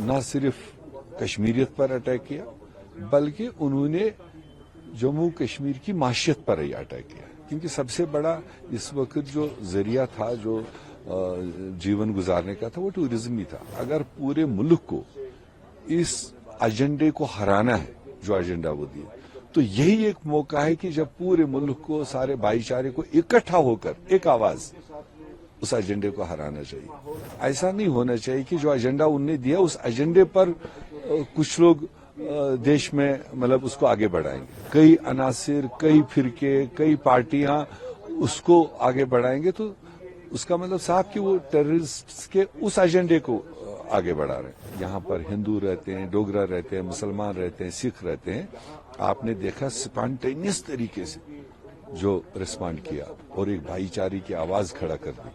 نہ صرف کشمیریت پر اٹیک کیا بلکہ انہوں نے جموں کشمیر کی معیشت پر ہی اٹیک کیا، کیونکہ سب سے بڑا اس وقت جو ذریعہ تھا جو جیون گزارنے کا تھا وہ ٹورزم ہی تھا۔ اگر پورے ملک کو اس ایجنڈے کو ہرانا ہے جو ایجنڈا وہ دیے، تو یہی ایک موقع ہے کہ جب پورے ملک کو سارے بھائی چارے کو اکٹھا ہو کر ایک آواز اس ایجنڈے کو ہرانا چاہیے۔ ایسا نہیں ہونا چاہیے کہ جو ایجنڈا انہوں نے دیا اس ایجنڈے پر کچھ لوگ دیش میں اس کو آگے بڑھائیں گے، کئی عناصر، کئی فرقے، کئی پارٹیاں اس کو آگے بڑھائیں گے، تو اس کا صاحب کہ وہ ٹیررسٹ کے اس ایجنڈے کو آگے بڑھا رہے ہیں۔ یہاں پر ہندو رہتے ہیں، ڈوگرا رہتے ہیں، مسلمان رہتے ہیں، سکھ رہتے ہیں۔ آپ نے دیکھا سپانٹینیس طریقے سے جو ریسپانڈ کیا اور ایک بھائی چارے کی آواز کھڑا کر دی،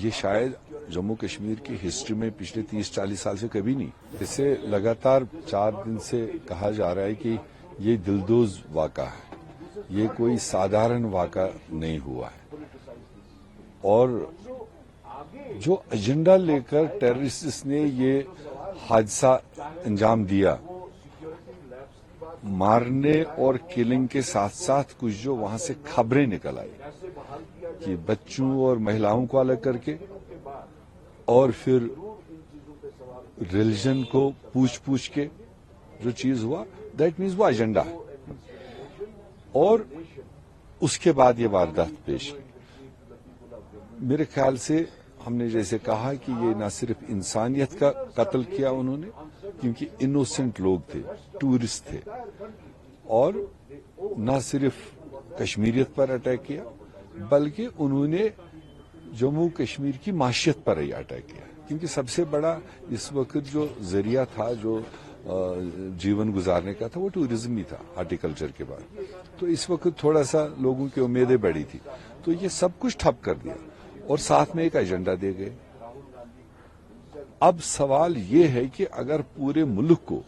یہ شاید جموں کشمیر کی ہسٹری میں پچھلے 30-40 سال سے کبھی نہیں۔ اسے لگاتار 4 دن سے کہا جا رہا ہے کہ یہ دلدوز واقعہ ہے، یہ کوئی سادھارن واقعہ نہیں ہوا ہے، اور جو ایجنڈا لے کر ٹیررسٹ نے یہ حادثہ انجام دیا، مارنے اور کلنگ کے ساتھ ساتھ کچھ جو وہاں سے خبریں نکل آئی کہ بچوں اور مہیلاؤں کو الگ کر کے اور پھر ریلیجن کو پوچھ کے جو چیز ہوا، دیٹ مینز وہ ایجنڈا ہے، اور اس کے بعد یہ واردات پیش کی۔ میرے خیال سے ہم نے جیسے کہا کہ یہ نہ صرف انسانیت کا قتل کیا انہوں نے، کیونکہ انوسنٹ لوگ تھے، ٹورسٹ تھے، اور نہ صرف کشمیریت پر اٹیک کیا بلکہ انہوں نے جموں کشمیر کی معیشت پر ہی اٹیک کیا، کیونکہ سب سے بڑا اس وقت جو ذریعہ تھا جو جیون گزارنے کا تھا وہ ٹورزم ہی تھا ہارٹیکلچر کے بعد۔ تو اس وقت تھوڑا سا لوگوں کی امیدیں بڑھی تھی، تو یہ سب کچھ ٹھپ کر دیا اور ساتھ میں ایک ایجنڈا دے گئے۔ اب سوال یہ ہے کہ اگر پورے ملک کو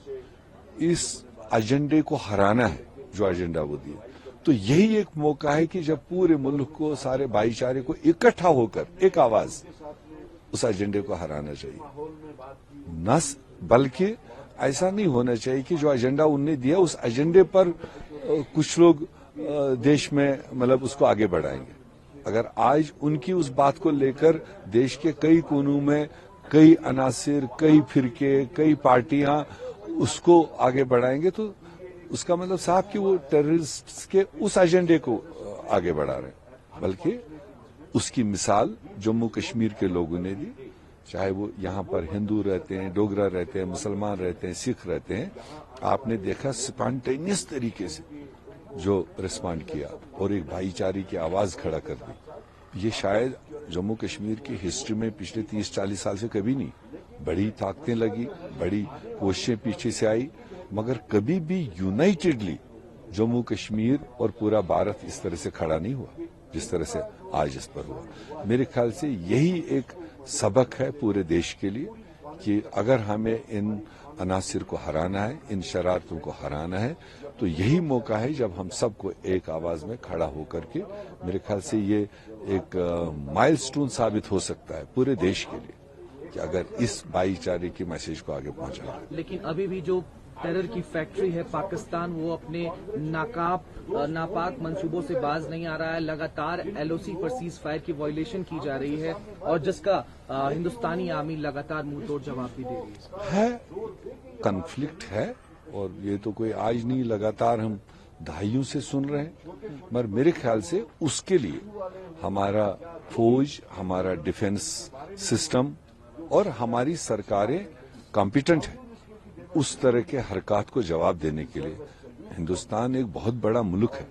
اس ایجنڈے کو ہرانا ہے جو ایجنڈا وہ دیے، تو یہی ایک موقع ہے کہ جب پورے ملک کو سارے بھائی چارے کو اکٹھا ہو کر ایک آواز اس ایجنڈے کو ہرانا چاہیے، بلکہ ایسا نہیں ہونا چاہیے کہ جو ایجنڈا انہوں نے دیا اس ایجنڈے پر کچھ لوگ دیش میں اس کو آگے بڑھائیں گے۔ اگر آج ان کی اس بات کو لے کر دیش کے کئی کونوں میں کئی عناصر، کئی فرقے، کئی پارٹیاں اس کو آگے بڑھائیں گے، تو اس کا صاحب کہ وہ ٹیررسٹ کے اس ایجنڈے کو آگے بڑھا رہے ہیں، بلکہ اس کی مثال جموں کشمیر کے لوگوں نے دی، چاہے وہ یہاں پر ہندو رہتے ہیں، ڈوگرا رہتے ہیں، مسلمان رہتے ہیں، سکھ رہتے ہیں۔ آپ نے دیکھا سپانٹینیس طریقے سے جو ریسپانڈ کیا اور ایک بھائی چارے کی آواز کھڑا کر دی، یہ شاید جموں کشمیر کی ہسٹری میں پچھلے 30-40 سال سے کبھی نہیں۔ بڑی طاقتیں لگی، بڑی کوششیں پیچھے سے آئی، مگر کبھی بھی یونائٹڈلی جموں کشمیر اور پورا بھارت اس طرح سے کھڑا نہیں ہوا جس طرح سے آج اس پر ہوا۔ میرے خیال سے یہی ایک سبق ہے پورے دیش کے لیے کہ اگر ہمیں ان عناصر کو ہرانا ہے، ان شرارتوں کو ہرانا ہے، تو یہی موقع ہے جب ہم سب کو ایک آواز میں کھڑا ہو کر کے، میرے خیال سے یہ ایک مائل سٹون ثابت ہو سکتا ہے پورے دیش کے لیے کہ اگر اس بھائی چارے کی میسج کو آگے پہنچانا ہے۔ لیکن ابھی بھی جو ٹیرر کی فیکٹری ہے پاکستان، وہ اپنے ناپاک منصوبوں سے باز نہیں آ رہا ہے، لگاتار LOC پر سیز فائر کی وائلیشن کی جا رہی ہے، اور جس کا ہندوستانی آرمی لگاتار منہ توڑ جواب بھی دے رہی ہے۔ کنفلکٹ ہے، اور یہ تو کوئی آج نہیں، لگاتار ہم دہائیوں سے سن رہے ہیں، مگر میرے خیال سے اس کے لیے ہمارا فوج، ہمارا ڈیفنس سسٹم اور ہماری سرکاریں کمپیٹنٹ ہیں اس طرح کے حرکات کو جواب دینے کے لیے۔ ہندوستان ایک بہت بڑا ملک ہے،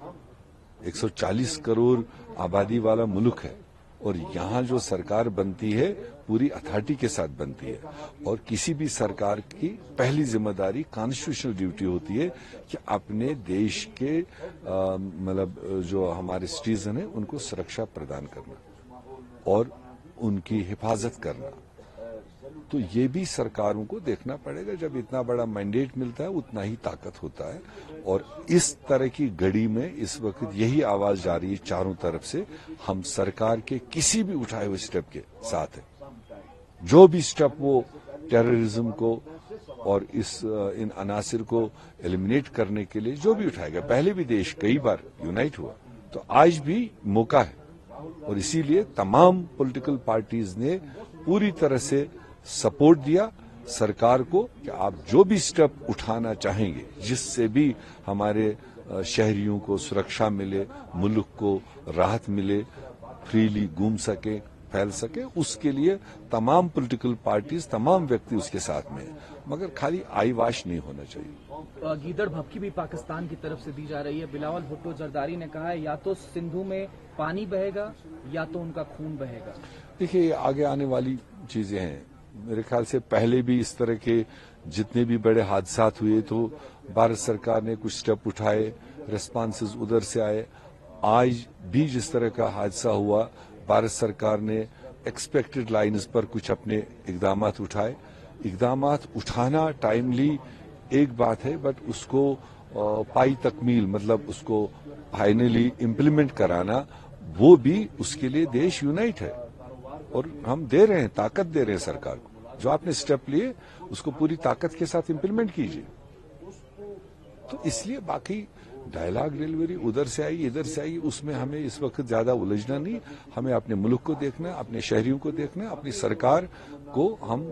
140 کروڑ آبادی والا ملک ہے، اور یہاں جو سرکار بنتی ہے پوری اتھارٹی کے ساتھ بنتی ہے، اور کسی بھی سرکار کی پہلی ذمہ داری کانسٹیٹیوشنل ڈیوٹی ہوتی ہے کہ اپنے دیش کے جو ہمارے سٹیزن ہیں ان کو سرکشا پردان کرنا اور ان کی حفاظت کرنا۔ تو یہ بھی سرکاروں کو دیکھنا پڑے گا، جب اتنا بڑا مینڈیٹ ملتا ہے اتنا ہی طاقت ہوتا ہے، اور اس طرح کی گڑی میں اس وقت یہی آواز جاری ہے چاروں طرف سے، ہم سرکار کے کسی بھی اٹھائے ہوئے سٹیپ کے ساتھ ہیں، جو بھی سٹیپ وہ ٹیررزم کو اور ان عناصر کو ایلیمنیٹ کرنے کے لیے جو بھی اٹھائے گا. پہلے بھی دیش کئی بار یونائٹ ہوا, تو آج بھی موقع ہے, اور اسی لیے تمام پولیٹیکل پارٹیز نے پوری طرح سے سپورٹ دیا سرکار کو کہ آپ جو بھی سٹیپ اٹھانا چاہیں گے جس سے بھی ہمارے شہریوں کو سرکشا ملے, ملک کو راحت ملے, فریلی گھوم سکے, پھیل سکے, اس کے لیے تمام پولیٹیکل پارٹیز, تمام ویکتی اس کے ساتھ میں ہیں, مگر خالی آئی واش نہیں ہونا چاہیے. گیدڑ بھبکی بھی پاکستان کی طرف سے دی جا رہی ہے. بلاول بھٹو زرداری نے کہا ہے یا تو سندھو میں پانی بہے گا یا تو ان کا خون بہے گا. دیکھیے یہ آگے آنے والی چیزیں ہیں. میرے خیال سے پہلے بھی اس طرح کے جتنے بھی بڑے حادثات ہوئے تو بھارت سرکار نے کچھ سٹیپ اٹھائے, ریسپانسز ادھر سے آئے. آج بھی جس طرح کا حادثہ ہوا بھارت سرکار نے ایکسپیکٹڈ لائنز پر کچھ اپنے اقدامات اٹھائے. اقدامات اٹھانا ٹائملی ایک بات ہے, بٹ اس کو پائی تکمیل مطلب اس کو فائنلی امپلیمنٹ کرانا, وہ بھی اس کے لیے دیش یونائٹ ہے, اور ہم دے رہے ہیں, طاقت دے رہے ہیں سرکار کو. جو آپ نے سٹیپ لیے اس کو پوری طاقت کے ساتھ امپلیمنٹ کیجیے. تو اس لیے باقی ڈائلاگ ڈیلیوری ادھر سے آئی ادھر سے آئی, اس میں ہمیں اس وقت زیادہ الجھنا نہیں. ہمیں اپنے ملک کو دیکھنا ہے, اپنے شہریوں کو دیکھنا ہے, اپنی سرکار کو ہم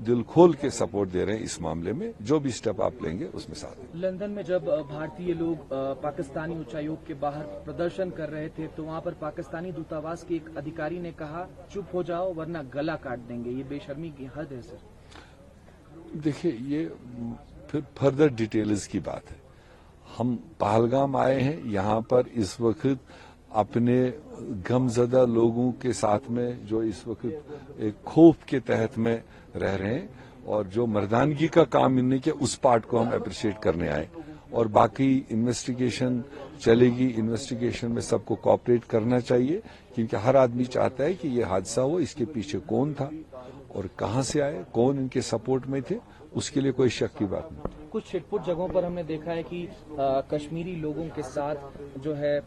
دل کھول کے سپورٹ دے رہے ہیں اس معاملے میں. جو بھی سٹیپ آپ لیں گے اس میں ساتھ ہیں. لندن میں جب بھارتی لوگ پاکستانی اچھایوگ کے باہر پردرشن کر رہے تھے تو وہاں پر پاکستانی دورتاواس کے ایک ادھیکاری نے کہا چپ ہو جاؤ ورنہ گلا کاٹ دیں گے. یہ بے شرمی کی حد ہے سر. دیکھیے یہ پھر فردر ڈیٹیلز کی بات ہے. ہم پہلگام آئے ہیں, یہاں پر اس وقت اپنے غم زدہ لوگوں کے ساتھ میں جو اس وقت ایک خوف کے تحت میں رہ رہے ہیں, اور جو مردانگی کا کام انہیں کیا اس پارٹ کو ہم اپریشیٹ کرنے آئے. اور باقی انویسٹیگیشن چلے گی, انویسٹیگیشن میں سب کو کوآپریٹ کرنا چاہیے, کیونکہ ہر آدمی چاہتا ہے کہ یہ حادثہ ہو, اس کے پیچھے کون تھا اور کہاں سے آئے, کون ان کے سپورٹ میں تھے, اس کے لیے کوئی شک کی بات نہیں. کچھ چھٹپٹ جگہوں پر ہم نے دیکھا ہے کہ کشمیری لوگوں کے ساتھ جو ہے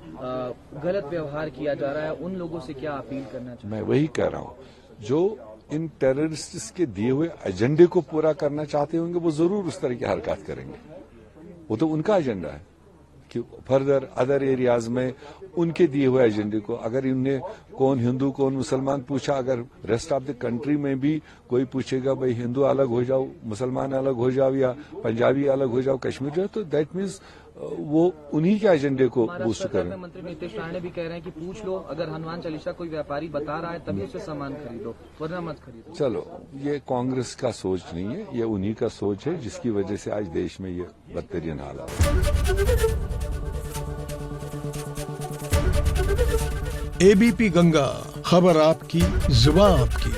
غلط ویوہار کیا جا رہا ہے. ان لوگوں سے کیا اپیل کرنا چاہتے ہیں؟ میں وہی کہہ رہا ہوں, جو ان ٹیررسٹ کے دیے ہوئے ایجنڈے کو پورا کرنا چاہتے ہوں گے وہ ضرور اس طرح کی حرکات کریں گے. وہ تو ان کا ایجنڈا ہے کہ فردر ادر ایریاز میں ان کے دیے ہوئے ایجنڈے کو, اگر انہیں کون ہندو کون مسلمان پوچھا, اگر ریسٹ آف دی کنٹری میں بھی کوئی پوچھے گا بھائی ہندو الگ ہو جاؤ, مسلمان الگ ہو جاؤ, یا پنجابی الگ ہو جاؤ, کشمیر جو, تو دیٹ مینس وہ انہی کے ایجنڈے کو بوسٹ کریں. منتری نیتیش رائے نے بھی کہہ رہے ہیں کہ پوچھ لو, اگر ہنومان چالیسا کوئی ویاپاری بتا رہا ہے تبھی اسے سامان خریدو ورنہ مت خریدو. چلو یہ کانگریس کا سوچ نہیں ہے, یہ انہی کا سوچ ہے جس کی وجہ سے آج دیش میں یہ بدترین حالات. ABP گنگا, خبر آپ کی, زبان آپ کی.